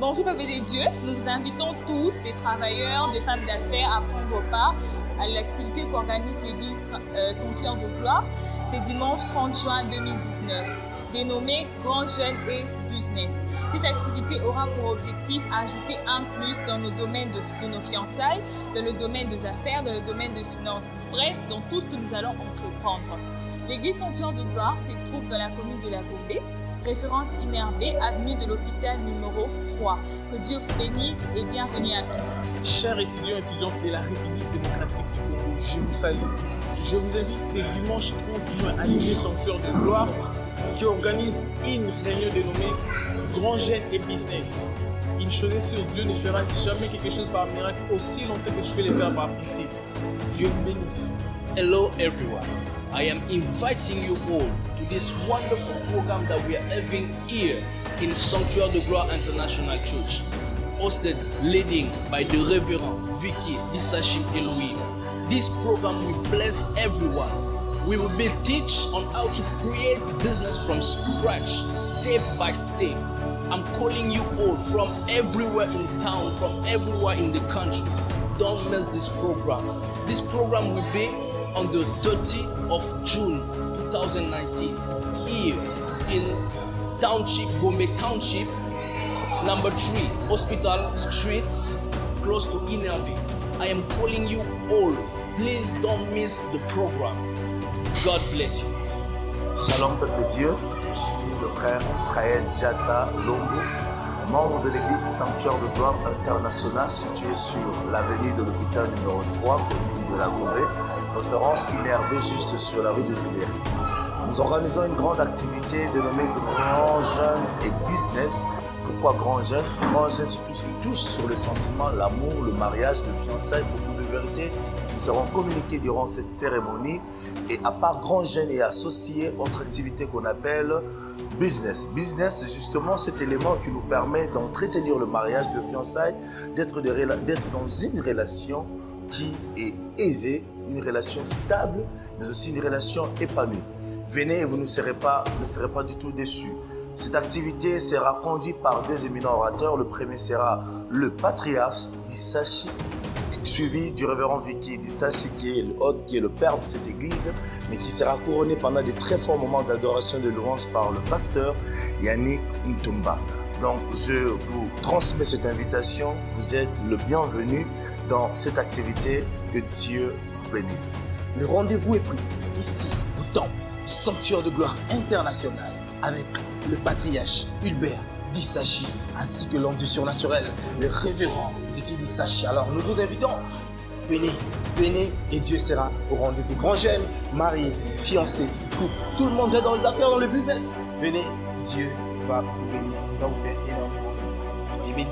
Bonjour peuple de Dieu, nous vous invitons tous, des travailleurs, des femmes d'affaires, à prendre part à l'activité qu'organise l'église Sanctuaire de Gloire. C'est dimanche 30 juin 2019, dénommée Grands Jeunes et Business. Cette activité aura pour objectif d'ajouter un plus dans nos domaines de nos fiançailles, dans le domaine des affaires, dans le domaine des finances, bref, dans tout ce que nous allons entreprendre. L'église Sanctuaire de Gloire se trouve dans la commune de la Gombe, référence INRB, avenue de l'hôpital numéro 3. Que Dieu vous bénisse et bienvenue à tous. Chers étudiants et étudiantes de la République démocratique du Congo, je vous salue. Je vous invite ce dimanche 30 juin à l'église Sanctuaire de Gloire qui organise une réunion dénommée Grands Jeunes et Business. Une chose est sûre, Dieu ne fera jamais quelque chose par miracle aussi longtemps que je vais le faire par principe. Dieu vous bénisse. Hello everyone. I am inviting you all to this wonderful program that we are having here in Sanctuaire de Gloire International Church, hosted, leading by the Reverend Vicky Isashi Elohim. This program will bless everyone. We will be teach on how to create business from scratch, step by step. I'm calling you all from everywhere in town, from everywhere in the country. Don't miss this program. This program will be on the 30th of June 2019 here in Township, Gombe Township, number 3, Hospital Streets, close to Inervi. I am calling you all. Please don't miss the program. God bless you. Shalom peuple de Dieu, je suis le frère Israël Djata Longo, membre de l'église Sanctuaire de Gloire International située sur l'avenue de l'hôpital numéro 3, commune de la Gombe, référence INRB juste sur la rue de Villers. Nous organisons une grande activité dénommée Grands Jeunes et Business. Pourquoi Grands Jeunes? Grands Jeunes, c'est tout ce qui touche sur le sentiment, l'amour, le mariage, le fiançailles, beaucoup de vérité. Nous serons communiqués durant cette cérémonie. Et à part Grands Jeunes et associés, autre activité qu'on appelle Business. Business, c'est justement cet élément qui nous permet d'entretenir le mariage, le fiançailles, d'être dans une relation qui est aisée, une relation stable, mais aussi une relation épanouie. Venez et vous ne serez pas du tout déçus. Cette activité sera conduite par deux éminents orateurs. Le premier sera le patriarche d'Isachi, suivi du révérend Vicky d'Isachi, qui est le père de cette église, mais qui sera couronné pendant de très forts moments d'adoration et de louange par le pasteur Yannick Ntumba. Donc, je vous transmets cette invitation. Vous êtes le bienvenu dans cette activité. Que Dieu vous bénisse. Le rendez-vous est pris ici, au temple du Sanctuaire de Gloire International, avec le patriarche Hulbert d'Isachi, ainsi que l'homme du surnaturel, le révérend Vicky d'Isachi. Alors nous vous invitons, venez et Dieu sera au rendez-vous. Grands jeunes, mariés, fiancés, couple, tout le monde est dans les affaires, dans le business. Venez, Dieu va vous bénir, il va vous faire énormément de bien. Soyez bénis.